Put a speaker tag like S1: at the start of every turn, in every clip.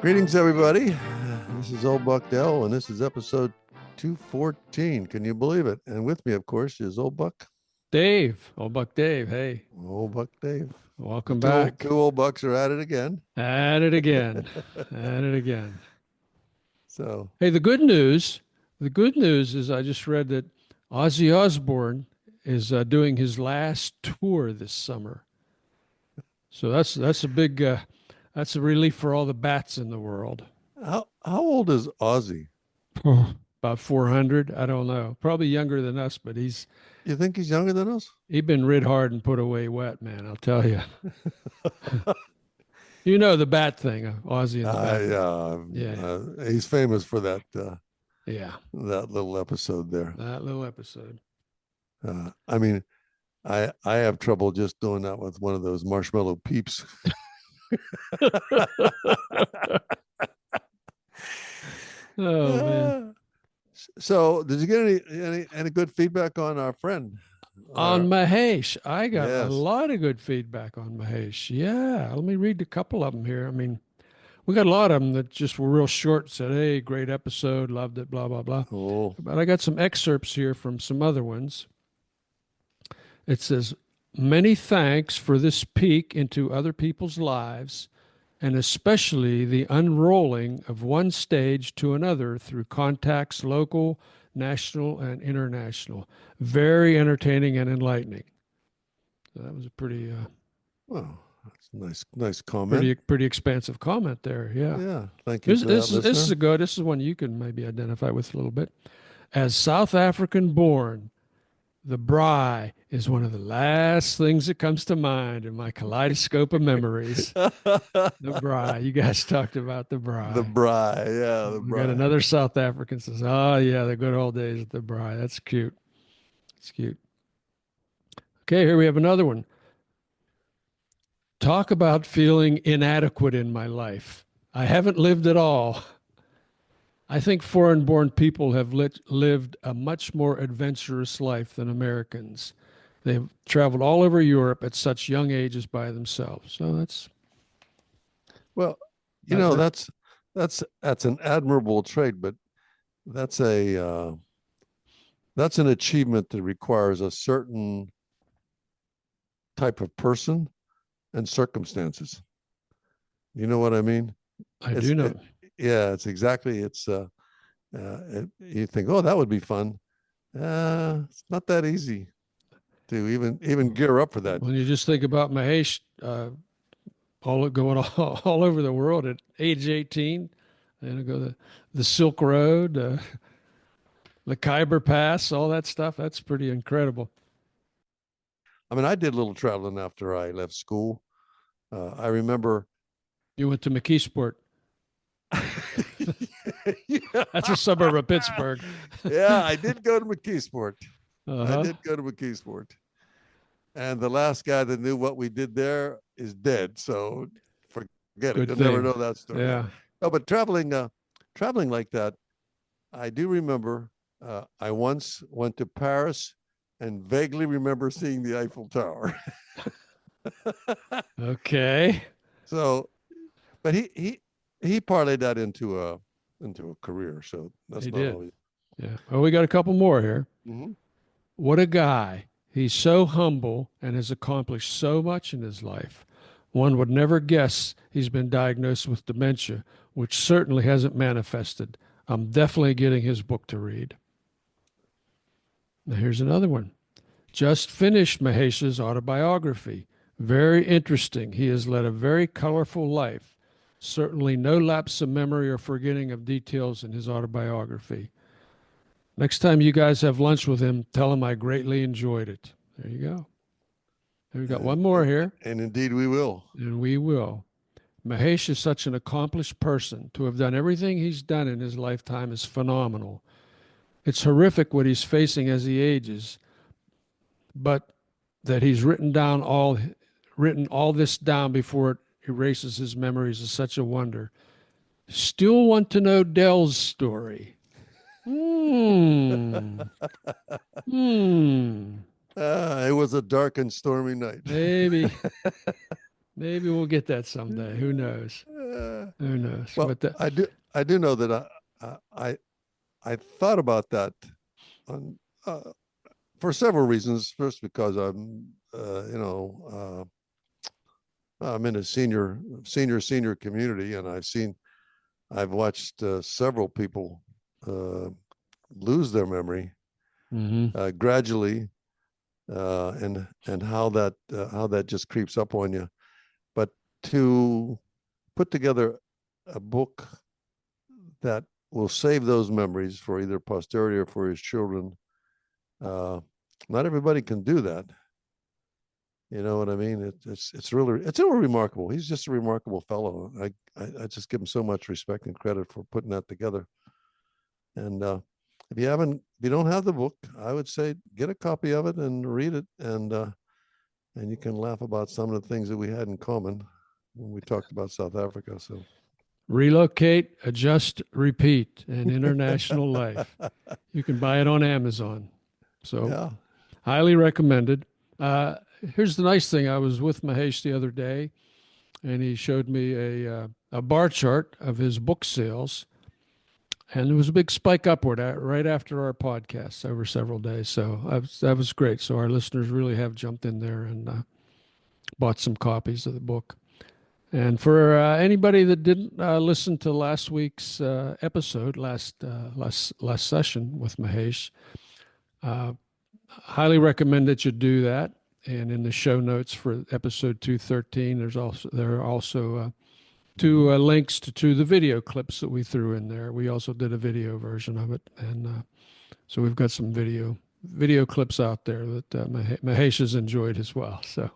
S1: Greetings, everybody. This is Old Buck Dell, and this is episode 214. Can you believe it? And with me, of course, is Old Buck.
S2: Dave, old Buck Dave. Hey,
S1: Old Buck Dave. The
S2: welcome
S1: two
S2: back.
S1: old bucks are at it again.
S2: At it again. At it again.
S1: So,
S2: Hey, the good news is I just read that Ozzy Osbourne is doing his last tour this summer. So that's a big that's a relief for all the bats in the world.
S1: how old is Ozzy?
S2: Oh, about 400, I don't know. Probably younger than us, but
S1: You think he's younger than us?
S2: he been rid hard and put away wet, man, I'll tell you. You know the bat thing, Ozzy and the bat. Yeah.
S1: He's famous for
S2: Yeah.
S1: that little episode there.
S2: That little episode.
S1: I mean, I have trouble just doing that with one of those marshmallow peeps.
S2: Oh man.
S1: Uh, so, did you get any good feedback on our friend?
S2: On Mahesh, I got a
S1: Yes.
S2: lot of good feedback on Mahesh. Yeah, let me read a couple of them here. I mean, we got a lot of them that just were real short, said, "Hey, great episode, loved it, blah blah blah."
S1: Cool.
S2: But I got some excerpts here from some other ones. It says, "Many thanks for this peek into other people's lives, and especially the unrolling of one stage to another through contacts local, national, and international. Very entertaining and enlightening." So that was a
S1: Well, that's a nice comment.
S2: pretty expansive comment there. Yeah.
S1: Yeah. Thank you for that,
S2: This is
S1: listener.
S2: a good. This is one you can maybe identify with a little bit. As South African born, the braai is one of the last things that comes to mind in my kaleidoscope of memories.
S1: The
S2: The braai. You guys talked about the braai.
S1: Bry. Yeah, the
S2: We got
S1: Bry.
S2: another South African says, "Oh yeah, the good old days at the braai." That's cute. It's cute. Okay, here we have another one. Talk about feeling inadequate in my life. I haven't lived at all. I think foreign born people have lived a much more adventurous life than Americans. They've traveled all over Europe at such young ages by themselves. So
S1: Well,
S2: that, that
S1: that's an admirable trait, but that's a that's an achievement that requires a certain type of person and circumstances. You know what I mean?
S2: I
S1: It's
S2: do
S1: it,
S2: know.
S1: yeah, it's exactly you think, oh, that would be fun. It's not that easy to even gear up for that.
S2: When you just think about Mahesh, going all over the world at age 18, and go the Silk Road, the Khyber Pass, all that stuff. That's pretty incredible.
S1: I mean, I did a little traveling after I left school. I remember.
S2: You went to McKeesport.
S1: Yeah.
S2: That's a suburb of Pittsburgh.
S1: Yeah, I did go to McKeesport. I
S2: Uh-huh.
S1: did go to McKeesport. And the last guy that knew what we did there is dead. So forget it.
S2: Good
S1: You'll never
S2: thing.
S1: know that story.
S2: Yeah.
S1: No, but traveling like that, I do remember I once went to Paris and vaguely remember seeing the Eiffel Tower.
S2: Okay.
S1: So, but he parlayed that into a career. So
S2: He
S1: that's not
S2: did.
S1: always.
S2: Yeah. Oh, we got a couple more here.
S1: Mhm.
S2: What a guy. He's so humble and has accomplished so much in his life. One would never guess he's been diagnosed with dementia, which certainly hasn't manifested. I'm definitely getting his book to read. Now, here's another one. Just finished Mahesh's autobiography. Very interesting. He has led a very colorful life. Certainly no lapse of memory or forgetting of details in his autobiography. Next time you guys have lunch with him, tell him I greatly enjoyed it. There you go. And we got one more here,
S1: And indeed we will.
S2: and we will. Mahesh is such an accomplished person. To have done everything he's done in his lifetime is phenomenal. It's horrific what he's facing as he ages, but that he's written all this down before it erases his memories is such a wonder. Still want to know Dell's story. Hmm. Hmm.
S1: It was a dark and stormy night.
S2: Maybe we'll get that someday. Who knows? Who knows?
S1: Well,
S2: But the,
S1: I do know that I thought about that on for several reasons. First, because I'm in a senior community, and I've watched several people uh, lose their memory
S2: mhm.
S1: gradually, and how that just creeps up on you. But to put together a book that will save those memories for either posterity or for his children, uh, not everybody can do that. You know what I mean? It's really remarkable. He's just a remarkable fellow. I just give him so much respect and credit for putting that together. And if you don't have the book, I would say get a copy of it and read it, and you can laugh about some of the things that we had in common when we talked about South Africa. So
S2: Relocate, adjust, repeat, and international life. You can buy it on Amazon. So
S1: yeah,
S2: highly recommended. Uh, Here's the nice thing. I was with Mahesh the other day, and he showed me a bar chart of his book sales, and there was a big spike upward right after our podcast over several days. So that was great. So our listeners really have jumped in there and bought some copies of the book. And for anybody that didn't listen to last week's episode, last session with Mahesh, uh, highly recommend that you do that. And in the show notes for episode 213, there are also two links to the video clips that we threw in there. We also did a video version of it, and so we've got some video clips out there that Mahesh has enjoyed as well. So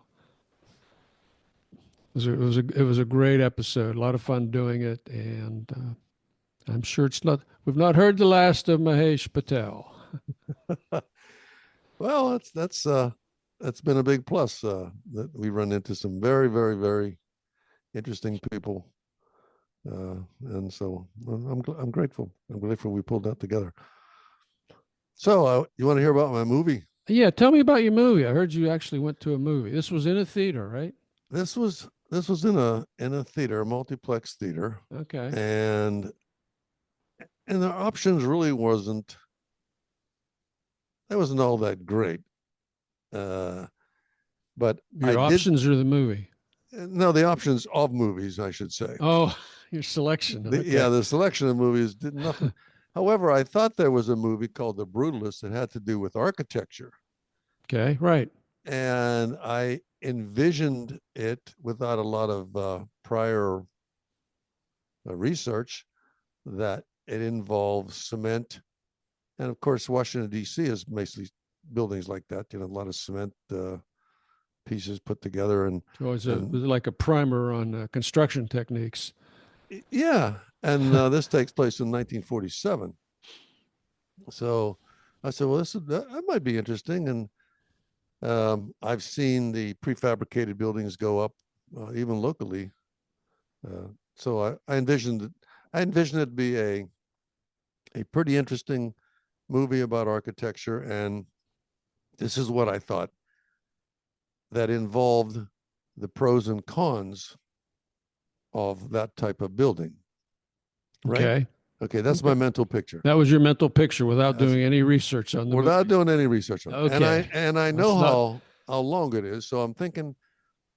S2: it was a great episode, a lot of fun doing it, and I'm sure we've not heard the last of Mahesh Patel.
S1: well, that's been a big plus that we run into some very, very, very interesting people, and so I'm grateful. I'm grateful we pulled that together. So, you want to hear about my movie?
S2: Yeah, tell me about your movie. I heard you actually went to a movie. This was in a theater, right?
S1: This was in a theater, a multiplex theater,
S2: Okay.
S1: and the options really wasn't all that great. Uh, but I
S2: Your
S1: did
S2: options are the movie.
S1: no, the options of movies, I should say.
S2: Oh, your selection.
S1: Yeah,
S2: Okay.
S1: the selection of movies did nothing. However, I thought there was a movie called The Brutalist that had to do with architecture,
S2: Okay. Right.
S1: and I envisioned it without a lot of prior research that it involves cement, and of course, Washington D.C. is mostly buildings like that. You know, a lot of cement pieces put together,
S2: So it
S1: and
S2: was like a primer on construction techniques.
S1: yeah, and this takes place in 1947. So I said, well, that might be interesting. And I've seen the prefabricated buildings go up, even locally. So I envisioned it to be a pretty interesting movie about architecture. And this is what I thought, that involved the pros and cons of that type of building, right?
S2: Okay.
S1: Okay, that's
S2: Okay.
S1: my mental picture.
S2: That was your mental picture without
S1: That's
S2: doing any research on the
S1: without
S2: movie.
S1: doing any research on it.
S2: Okay.
S1: And I know
S2: That's not,
S1: how long it is, so I'm thinking.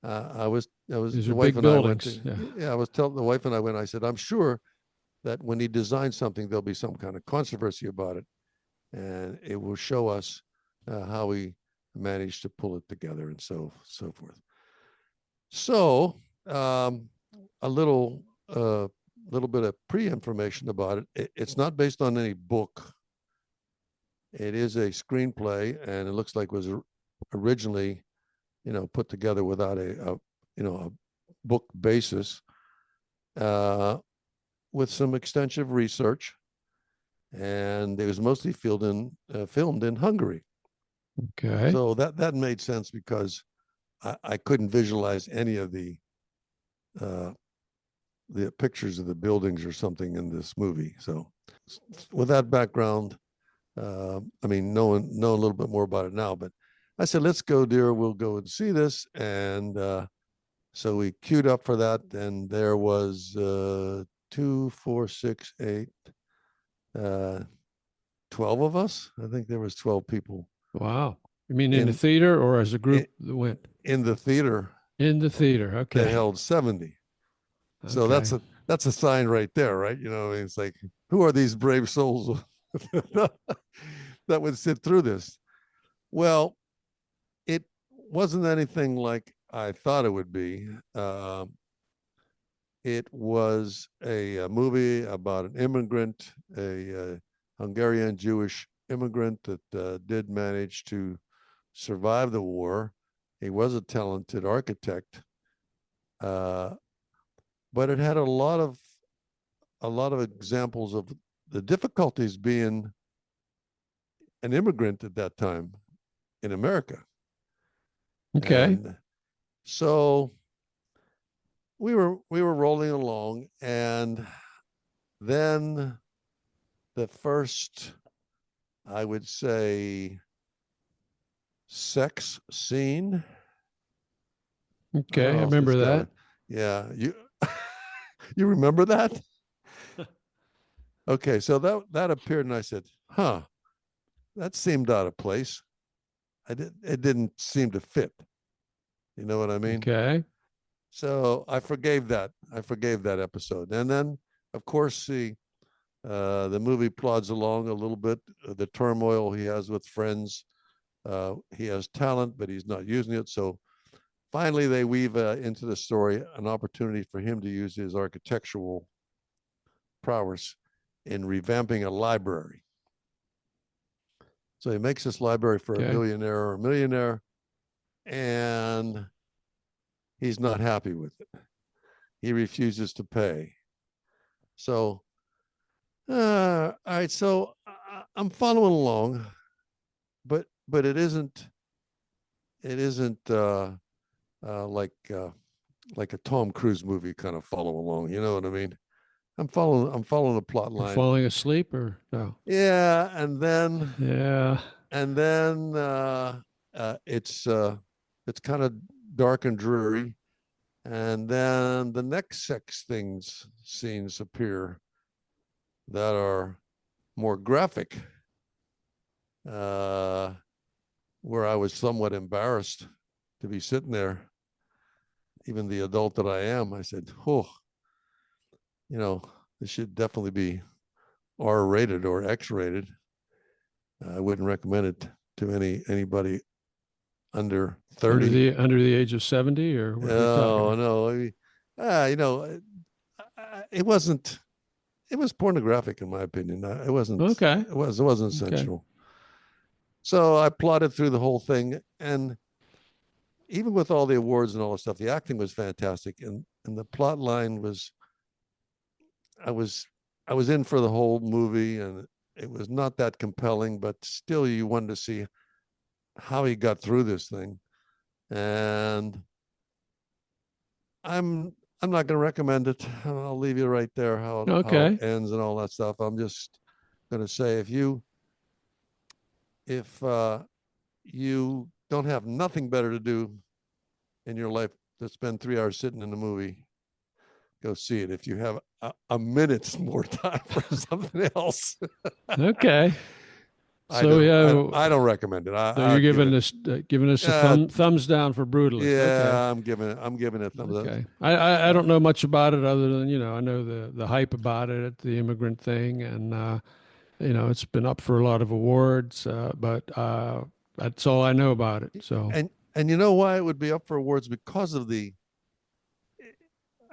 S1: I was
S2: these are
S1: the wife
S2: big
S1: and I went to.
S2: buildings. Yeah.
S1: Yeah, I was telling the wife and I went. I said, I'm sure that when he designs something, there'll be some kind of controversy about it, and it will show us how he managed to pull it together and so forth. So, a little bit of pre-information about it. It's not based on any book. It is a screenplay, and it looks like it was originally, put together without a book basis, uh, with some extensive research, and it was mostly filmed in Hungary.
S2: Okay.
S1: So that made sense because I couldn't visualize any of uh, the pictures of the buildings or something in this movie. So with that background, I mean, know a little bit more about it now, but I said, let's go, dear. We'll go and see this and So we queued up for that, and there was 2, 4, 6, 8, uh, 12 of us. I think there was 12 people
S2: Wow. You mean in the
S1: in
S2: theater or as a
S1: in,
S2: group that went?
S1: in the theater
S2: In the theater.
S1: that
S2: Okay.
S1: held 70. So
S2: Okay.
S1: that's a sign right there, right? It's like, who are these brave souls that would sit through this? Well, it wasn't anything like I thought it would be. It was a movie about an immigrant, a Hungarian Jewish immigrant that did manage to survive the war. He was a talented architect, uh, but it had a lot of examples of the difficulties being an immigrant at that time in America.
S2: Okay.
S1: And so we were rolling along, and then the first, I would say, sex scene. I
S2: Okay.
S1: don't
S2: I
S1: know if this
S2: remember
S1: guy
S2: that.
S1: would, yeah, you you remember that? Okay, so that appeared, and I said, huh, that seemed out of place. It didn't seem to fit. You know what I mean?
S2: Okay.
S1: So I forgave that. I forgave that episode. And then, of course, the movie plods along a little bit. The turmoil he has with friends. He has talent, but he's not using it. So finally, they weave into the story an opportunity for him to use his architectural prowess in revamping a library. So he makes this library for a
S2: Okay.
S1: billionaire or a millionaire, and he's not happy with it. He refuses to pay. So, all right. So I'm following along, but it isn't like a Tom Cruise movie kind of follow along. You know what I mean? I'm following the plot
S2: You're
S1: line.
S2: falling asleep or no?
S1: Yeah,
S2: Yeah.
S1: and then it's kind of dark and dreary, and then the next sex things scenes appear that are more graphic, uh, where I was somewhat embarrassed to be sitting there, even the adult that I am. I said, oh, you know, this should definitely be R rated or X rated. I wouldn't recommend it to anybody under 30.
S2: Under the age of 70 or what are we
S1: Oh
S2: talking?
S1: no, I mean, you know, it wasn't. It was pornographic in my opinion. It wasn't.
S2: Okay.
S1: It wasn't
S2: Okay.
S1: sensual. So I plotted through the whole thing, and even with all the awards and all the stuff, the acting was fantastic, and the plot line was. I was I was in for the whole movie, and it was not that compelling, but still, you wanted to see how he got through this thing, and I'm not going to recommend it. I'll leave you right there how it
S2: Okay.
S1: ends and all that stuff. I'm just going to say if you don't have nothing better to do in your life to spend 3 hours sitting in the movie, go see it. If you have a minute's more time for something else,
S2: Okay.
S1: I
S2: So
S1: don't I,
S2: yeah,
S1: I don't recommend it.
S2: so
S1: I
S2: you're
S1: give it.
S2: giving us a
S1: Uh,
S2: thumbs down for Brutalist. Okay.
S1: yeah, I'm giving it a thumbs up.
S2: Okay. I
S1: Uh,
S2: don't know much about it other than, I know the hype about it, the immigrant thing, and it's been up for a lot of awards, but that's all I know about it. So,
S1: and you know why it would be up for awards? Because of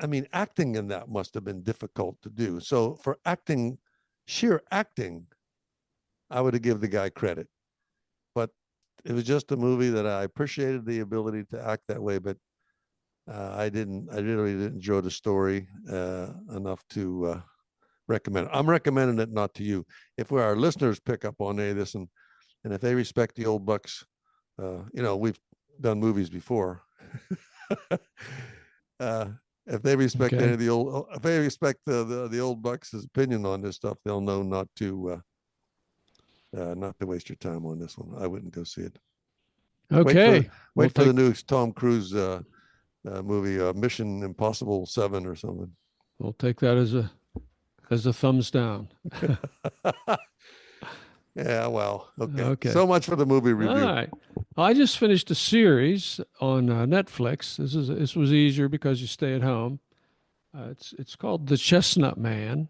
S1: I mean, acting in that must have been difficult to do. So for acting, sheer acting, I would have given the guy credit. But it was just a movie that I appreciated the ability to act that way, but I didn't. I really didn't enjoy the story enough to recommend it. I'm recommending it not to you. If our listeners pick up on any of this, and if they respect the old bucks, we've done movies before. uh, if they respect any
S2: okay.
S1: of the old, if they respect the old bucks' opinion on this stuff, they'll know not to waste your time on this one. I wouldn't go see it. Wait for
S2: Okay. We'll
S1: wait for the
S2: take,
S1: new Tom Cruise movie Mission Impossible 7 or something.
S2: We'll take that as a thumbs down.
S1: Yeah, well, okay.
S2: Okay.
S1: So much for the movie
S2: All
S1: review.
S2: right. I just finished a series on Netflix. This was easier because you stay at home. It's called The Chestnut Man,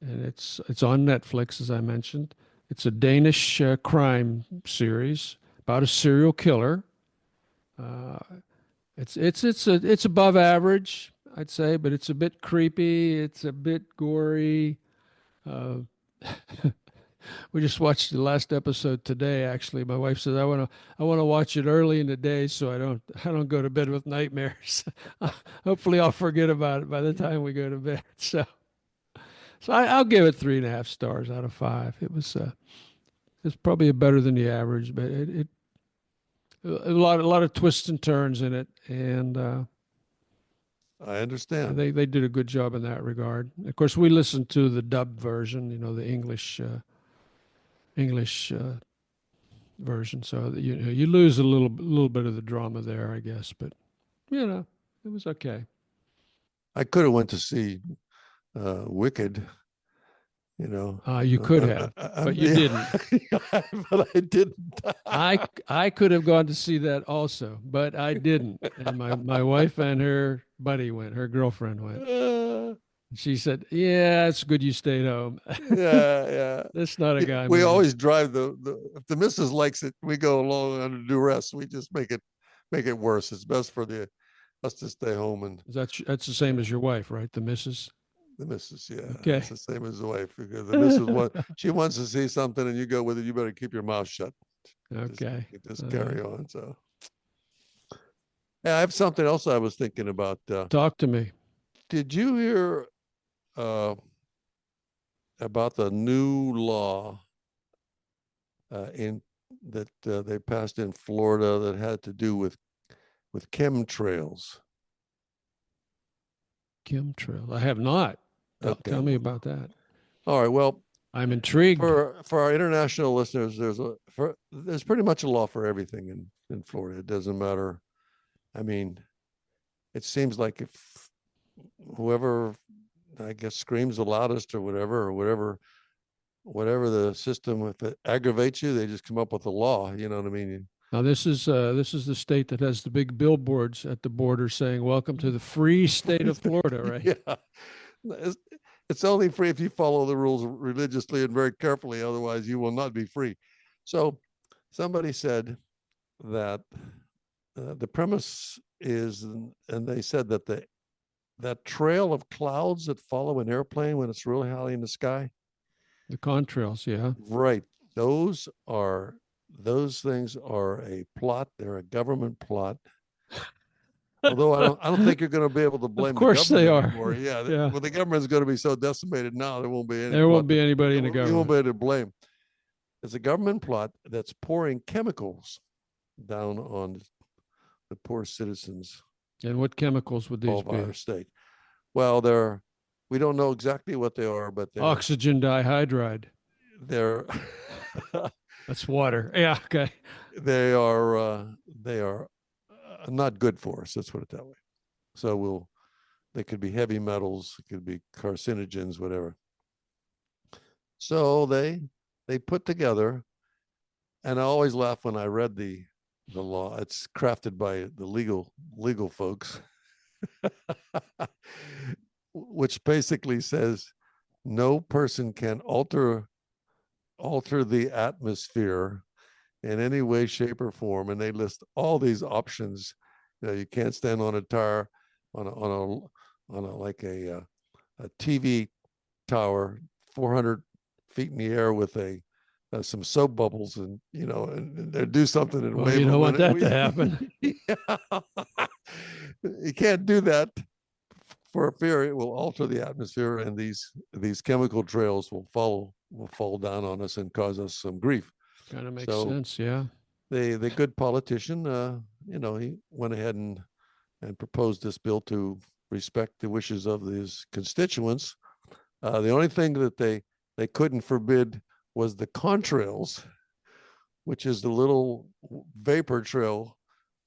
S2: and it's on Netflix, as I mentioned. It's a Danish crime series about a serial killer. Uh, it's above average, I'd say, but it's a bit creepy. It's a bit gory. Uh, we just watched the last episode today. Actually, my wife says I want to watch it early in the day so I don't go to bed with nightmares. Hopefully, I'll forget about it by the time we go to bed. So I'll give it 3.5 stars out of 5. It's probably better than the average, but it a lot of twists and turns in it, and
S1: I understand.
S2: they did a good job in that regard. Of course, we listened to the dubbed version, the English version, so that, you lose a little bit of the drama there, I guess, but it was okay.
S1: I could have went to see Wicked, you know.
S2: You could have, but you didn't.
S1: But I didn't.
S2: I could have gone to see that also, but I didn't. And my wife and her buddy went, her girlfriend went. She said, "Yeah, it's good you stayed home."
S1: Yeah, yeah.
S2: That's not a guy
S1: We
S2: movie.
S1: always drive the if the missus likes it, we go along under duress. We just make it worse. It's best for us to stay home and
S2: That's the same as your wife, right? The missus.
S1: the missus. Yeah,
S2: Okay.
S1: it's the same as the wife because the missus she wants to see something and you go with it. You better keep your mouth shut.
S2: Okay.
S1: Just carry on. So yeah, I have something else I was thinking about.
S2: Talk to me.
S1: Did you hear uh, about the new law in that they passed in Florida that had to do with chemtrails?
S2: Chemtrail. I have not.
S1: Okay.
S2: Tell me about that.
S1: All right. Well,
S2: I'm intrigued.
S1: for our international listeners, there's pretty much a law for everything in Florida. It doesn't matter. I mean, it seems like if whoever, I guess, screams the loudest or whatever the system, if it aggravates you, they just come up with a law. You know what I mean?
S2: Now this is the state that has the big billboards at the border saying "Welcome to the free state of Florida," right?
S1: Yeah. It's, it's only free if you follow the rules religiously and very carefully. Otherwise, you will not be free. So, somebody said that the premise is, and they said that that trail of clouds that follow an airplane when it's really high in the sky,
S2: The contrails, yeah.
S1: right? Those things are a plot. They're a government plot. Although I don't think you're going to be able to blame
S2: Of course
S1: the
S2: they
S1: government
S2: are.
S1: anymore. Yeah,
S2: Yeah.
S1: well, the government's going to be so decimated now, there won't be any.
S2: There won't be anybody in the
S1: You won't
S2: government.
S1: be able to blame. It's a government plot that's pouring chemicals down on the poor citizens
S2: And what chemicals would these
S1: of
S2: be?
S1: our state. Well, we don't know exactly what they are, but
S2: Oxygen dihydride.
S1: they're
S2: That's water. Yeah. Okay.
S1: they are not good for us. Let's put it that way. So they could be heavy metals, it could be carcinogens, whatever. So they put together, and I always laugh when I read the law. It's crafted by the legal folks, which basically says no person can alter the atmosphere in any way, shape, or form. And they list all these options. You can't stand on a tire, on a like a TV tower 400 feet in the air with some soap bubbles, and and do something and
S2: Well,
S1: wave
S2: you don't want
S1: them.
S2: that to happen.
S1: Yeah. You can't do that for fear it will alter the atmosphere, and these chemical trails will fall down on us and cause us some grief.
S2: Kind of makes
S1: So
S2: sense. Yeah.
S1: the good politician, he went ahead and proposed this bill to respect the wishes of his constituents. The only thing that they couldn't forbid was the contrails, which is the little vapor trail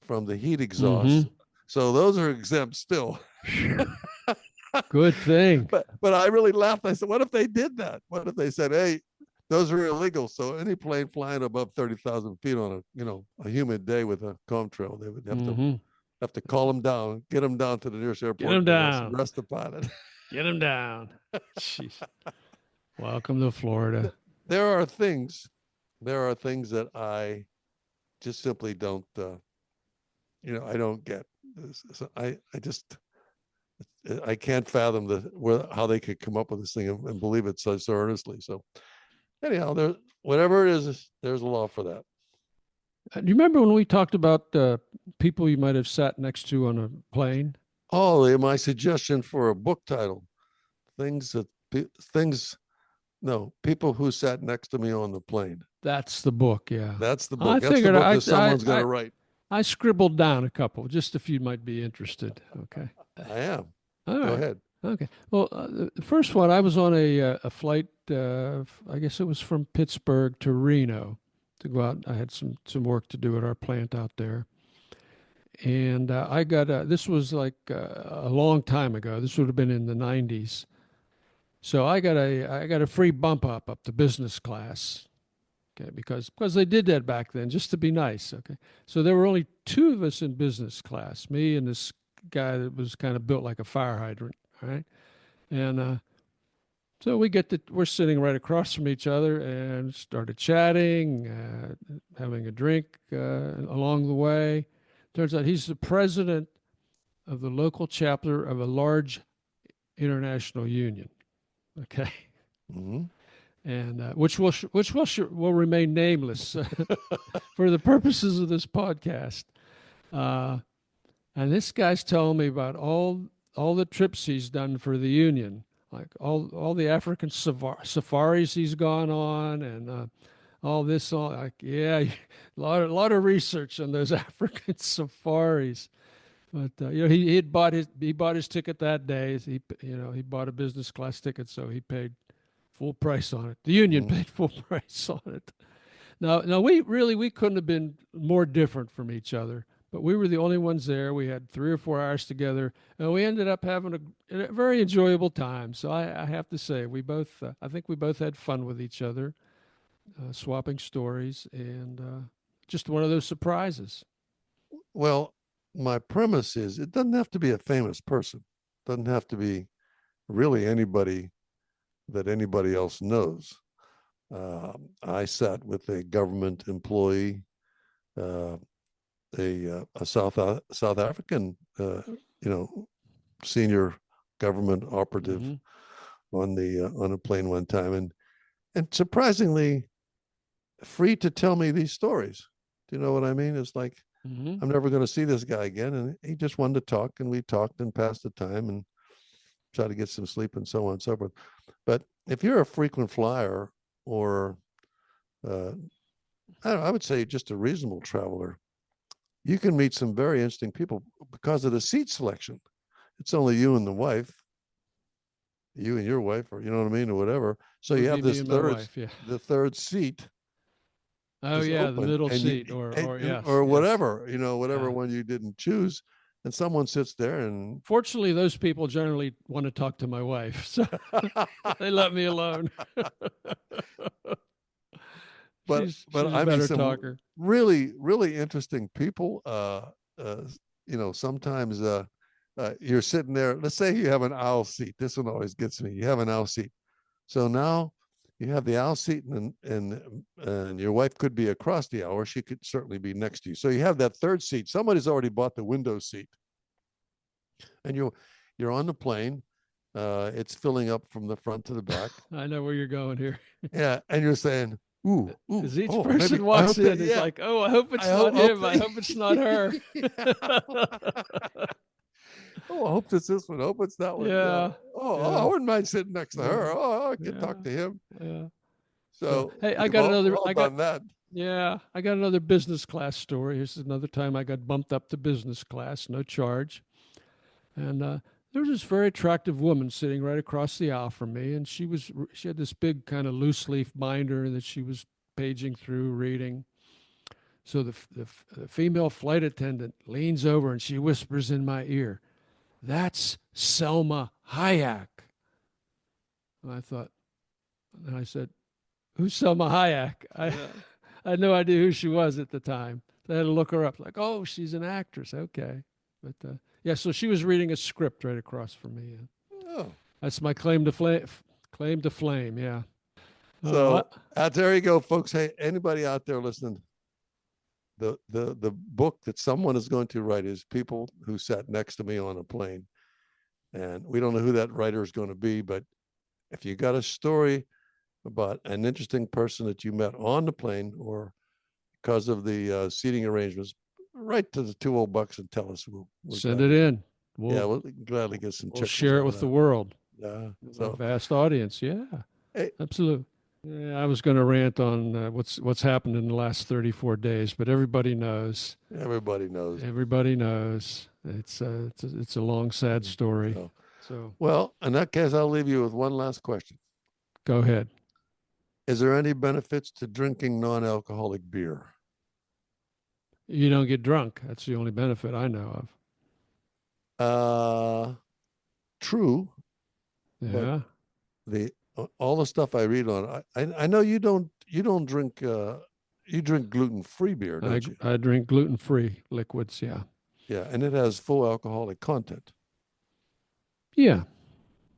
S1: from the heat exhaust.
S2: Mm-hmm.
S1: So those are exempt still.
S2: Good thing.
S1: But I really laughed. I said, what if they did that? What if they said, hey, those are illegal. So any plane flying above 30,000 feet on a humid day with a contrail, they would
S2: Mm-hmm.
S1: have to call them down, get them down to the nearest
S2: Get
S1: airport
S2: him
S1: and
S2: down.
S1: arrest the pilot.
S2: Get him down. Jeez. Welcome to Florida.
S1: there are things, there are things that I just simply don't, I don't get. So I just, I can't fathom how they could come up with this thing and believe it so earnestly. So anyhow, whatever it is, there's a law for that.
S2: Do you remember when we talked about people you might have sat next to on a plane?
S1: Oh, my suggestion for a book title: things that things. No, people who sat next to me on the plane.
S2: That's the book. Yeah.
S1: That's the
S2: I
S1: book. That's the
S2: figured
S1: book that someone's going to write.
S2: I scribbled down a couple, just if you might be interested. Okay.
S1: I am.
S2: All
S1: Go
S2: right.
S1: ahead.
S2: Okay. Well, the first one, I was on a flight. I guess it was from Pittsburgh to Reno to go out. I had some work to do at our plant out there, and I got this was like a long time ago. This would have been in the '90s. So I got a free bump up to business class. Okay, because they did that back then, just to be nice. Okay, so there were only two of us in business class, me and this guy that was kind of built like a fire hydrant. All right, and so we're sitting right across from each other and started chatting, having a drink along the way. Turns out he's the president of the local chapter of a large international union. Okay,
S1: Mm-hmm.
S2: and will remain nameless for the purposes of this podcast. Uh, and this guy's telling me about all the trips he's done for the union, like all the African safaris he's gone on, and all this. All like, yeah, a lot of research on those African safaris. But he bought his ticket that day. He bought a business class ticket, so he paid full price on it. The union
S1: Mm-hmm.
S2: paid full price on it. Now we couldn't have been more different from each other, but we were the only ones there. We had 3 or 4 hours together, and we ended up having a very enjoyable time. So I have to say, I think we both had fun with each other, swapping stories, and just one of those surprises.
S1: Well, my premise is it doesn't have to be a famous person. It doesn't have to be really anybody that anybody else knows. I sat with a government employee, uh, a South African, senior government operative
S2: Mm-hmm.
S1: on a plane one time, and surprisingly free to tell me these stories. Do you know what I mean? It's like
S2: Mm-hmm.
S1: I'm never going to see this guy again, and he just wanted to talk, and we talked and passed the time and tried to get some sleep and so on and so forth. But if you're a frequent flyer or uh, I would say just a reasonable traveler, you can meet some very interesting people because of the seat selection. It's only you and the wife, you and your wife, or you know what I mean, or whatever. So
S2: Would
S1: you
S2: be
S1: have
S2: me
S1: this
S2: and my wife. Yeah.
S1: the third seat
S2: Oh
S1: is
S2: yeah, the
S1: open,
S2: middle
S1: and you
S2: seat, or yes,
S1: or
S2: yes.
S1: whatever, whatever
S2: Yeah.
S1: one you didn't choose, and someone sits there and
S2: Fortunately, those people generally want to talk to my wife, so they let me alone.
S1: but
S2: She's a
S1: I mean
S2: better
S1: some
S2: talker.
S1: really interesting people. Sometimes you're sitting there. Let's say you have an aisle seat. This one always gets me. You have an aisle seat. So now you have the aisle seat, and your wife could be across the aisle, or she could certainly be next to you. So you have that third seat. Somebody's already bought the window seat, and you're on the plane. It's filling up from the front to the back.
S2: I know where you're going here.
S1: Yeah, and you're saying, ooh,
S2: As each
S1: oh, maybe
S2: person
S1: I
S2: walks
S1: hope that,
S2: in, it's
S1: yeah,
S2: like, oh, I hope
S1: I
S2: it's not
S1: hope
S2: him. I
S1: that,
S2: hope it's not her.
S1: oh, I hope it's this one. I hope it's that one.
S2: Yeah,
S1: I
S2: yeah,
S1: wouldn't mind sitting next to
S2: yeah,
S1: her. Oh, I could
S2: yeah,
S1: talk to him.
S2: yeah. So,
S1: So
S2: hey,
S1: we've all done that.
S2: yeah, I got another business class story. Here's another time I got bumped up to business class, no charge. And there was this very attractive woman sitting right across the aisle from me, and she had this big kind of loose leaf binder that she was paging through, reading. So the female flight attendant leans over and she whispers in my ear, "That's Selma Hayek." And I thought, and I said, "Who's Selma Hayek?"
S1: Yeah.
S2: I had no idea who she was at the time. So I had to look her up. Like, oh, she's an actress. Okay, but yeah, so she was reading a script right across from me.
S1: Oh,
S2: That's my claim to flame. Claim to flame. Yeah.
S1: so there you go, folks. Hey, anybody out there listening? The book that someone is going to write is People Who Sat Next to Me on a Plane, and we don't know who that writer is going to be, but if you got a story about an interesting person that you met on the plane or because of the seating arrangements, write to the Two Old Bucks and tell us. We'll
S2: send it in.
S1: Yeah, we'll gladly get some
S2: We'll
S1: checkers
S2: share it
S1: on
S2: with
S1: that.
S2: the world.
S1: Yeah.
S2: A
S1: So,
S2: vast audience. Yeah,
S1: hey,
S2: absolutely. Yeah, I was going to rant on what's happened in the last 34 days, but everybody knows.
S1: everybody knows.
S2: Everybody knows. It's a long, sad story.
S1: So,
S2: So
S1: well, in that case, I'll leave you with one last question.
S2: go ahead.
S1: Is there any benefits to drinking non-alcoholic beer?
S2: You don't get drunk. That's the only benefit I know of.
S1: True, but
S2: Yeah,
S1: the all the stuff I read on, I know you don't drink you drink gluten-free beer, don't you?
S2: I drink gluten-free liquids. Yeah,
S1: Yeah, and it has full alcoholic content.
S2: yeah,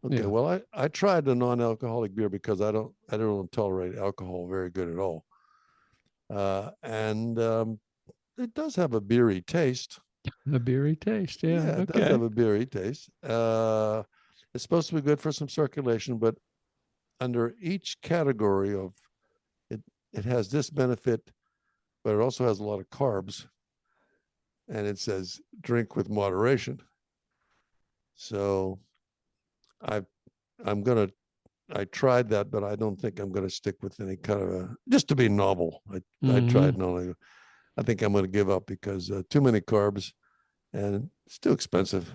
S1: Okay,
S2: yeah.
S1: well, I tried the non-alcoholic beer because I don't tolerate alcohol very good at all, and it does have a beery taste.
S2: A beery taste. Yeah.
S1: Yeah, it does
S2: Okay.
S1: have a beery taste. It's supposed to be good for some circulation, but under each category of it, it has this benefit, but it also has a lot of carbs, and it says drink with moderation. So I I'm gonna I tried that, but I don't think I'm gonna stick with any kind of a just to be novel. I
S2: Mm-hmm.
S1: tried no. I think I'm gonna give up because too many carbs and it's too expensive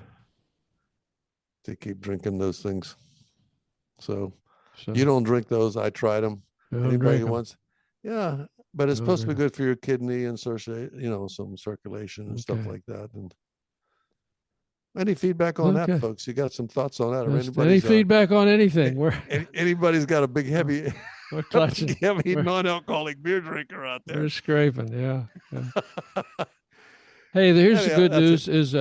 S1: to keep drinking those things. So you
S2: So
S1: don't drink those. I tried them.
S2: I don't
S1: Anybody
S2: drink
S1: who
S2: them.
S1: wants, yeah, but
S2: I
S1: it's
S2: don't
S1: supposed to
S2: drink
S1: be
S2: them.
S1: good for your kidney and some circulation and stuff
S2: Okay.
S1: like that. And any feedback on that,
S2: Okay.
S1: folks? You got some thoughts on that, or
S2: Just any feedback on anything?
S1: anybody's got a big heavy,
S2: We're
S1: a
S2: clutching.
S1: big heavy
S2: We're
S1: non-alcoholic beer drinker out
S2: we're
S1: there?
S2: scraping. Yeah. Yeah. Hey, here's the
S1: Anyhow,
S2: good
S1: that's it.
S2: news: is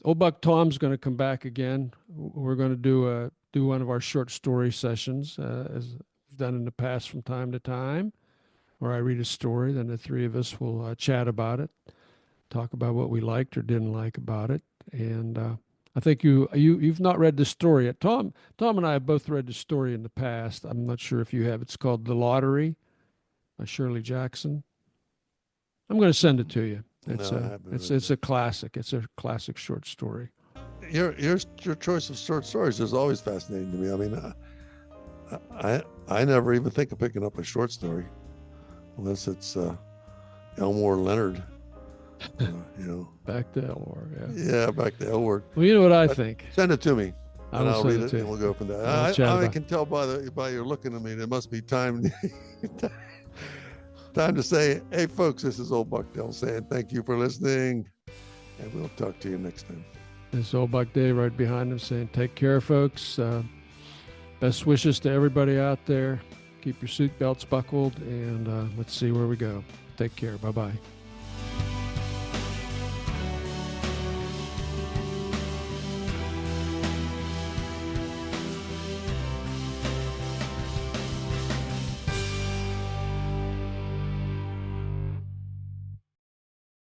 S2: Old Buck Tom's going to come back again. We're going to do one of our short story sessions, as we've done in the past from time to time, where I read a story, then the three of us will chat about it, talk about what we liked or didn't like about it, and I think you've not read the story yet. Tom and I have both read the story in the past. I'm not sure if you have. It's called The Lottery by Shirley Jackson. I'm going to send it to you. It's
S1: No, I
S2: a
S1: haven't
S2: it's
S1: read
S2: it's
S1: that.
S2: a classic. It's a classic short story.
S1: Your choice of short stories is always fascinating to me. I mean, I never even think of picking up a short story unless it's Elmore Leonard. Uh, you know,
S2: Back to Elmore. Yeah.
S1: yeah, back to L word.
S2: Well, you know what I
S1: But
S2: think.
S1: send it to me,
S2: I
S1: and
S2: will
S1: I'll
S2: send
S1: read
S2: it
S1: it,
S2: to
S1: and
S2: you.
S1: we'll go from there.
S2: And we'll chat
S1: I
S2: about.
S1: can tell by your looking at me, there must be time time to say, hey, folks, this is Old Buckdale saying thank you for listening, and we'll talk to you next time.
S2: This old Buck Dave right behind him saying, "Take care, folks. Best wishes to everybody out there. Keep your seatbelts buckled, and let's see where we go. Take care. Bye bye."